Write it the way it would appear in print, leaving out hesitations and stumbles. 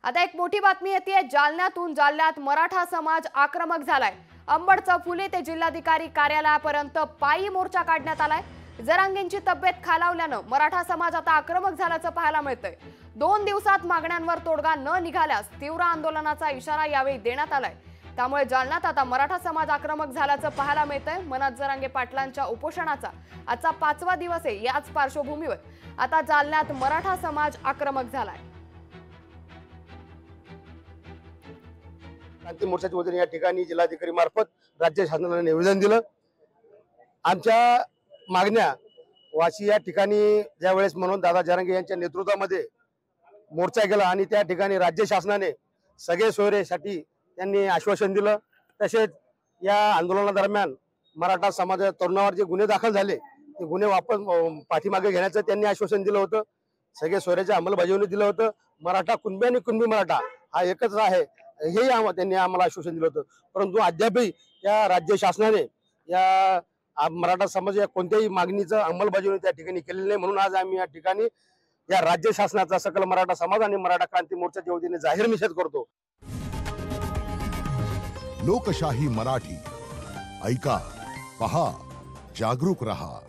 आता एक मोठी बातमी येते जालन्यातून। जालन्यात मराठा समाज आक्रमक झालाय। अंबडचा फुले ते जिल्हाधिकारी कार्यालयापर्यंत पायी मोर्चा काढण्यात आलाय। जरांगेंची तब्येत खालावल्यानं मराठा समाज आता आक्रमक झाल्याचं पाहायला मिळतंय। 2 दिवसात मागण्यांवर तोडगा न निघाल्यास तीव्र आंदोलनाचा इशारा यावेळी देण्यात आलाय। त्यामुळे जालन्यात आता मराठा समाज आक्रमक झाल्याचं पाहायला मिळतंय। मनोज जरांगे पाटलांच्या उपोषणाचा आजचा 5वा दिवस आहे। याच पार्श्वभूमीवर आता जालन्यात मराठा समाज आक्रमक झालाय। क्रांती मोर्चाच्या वतीने या ठिकाणी जिल्हाधिकारी मार्फत राज्य शासनाला निवेदन दिलं। आमच्या मागण्या वाशी या ठिकाणी ज्यावेळेस मनोज दादा जरांगे यांच्या नेतृत्वामध्ये मोर्चा केला आणि त्या ठिकाणी राज्य शासनाने सगळे सोयरेसाठी त्यांनी आश्वासन दिलं। तसेच या आंदोलनादरम्यान मराठा समाजाच्या तरुणावर जे गुन्हे दाखल झाले ते गुन्हे वापस पाठीमागे घेण्याचं त्यांनी आश्वासन दिलं होतं। सगळे सोयऱ्याच्या अंमलबजावणी दिलं होतं। मराठा कुणबी आणि कुणबी मराठा हा एकच आहे हे त्यांनी आम्हाला आश्वासन दिलं होतं। परंतु अद्यापही या राज्य शासनाने या मराठा समाज या कोणत्याही मागणीचं अंमलबजावणी त्या ठिकाणी केलेली नाही। म्हणून आज आम्ही या ठिकाणी या राज्य शासनाचा सकल मराठा समाज आणि मराठा क्रांती मोर्चाच्या वतीने जाहीर निषेध करतो। लोकशाही मराठी ऐका, पहा, जागरूक रहा।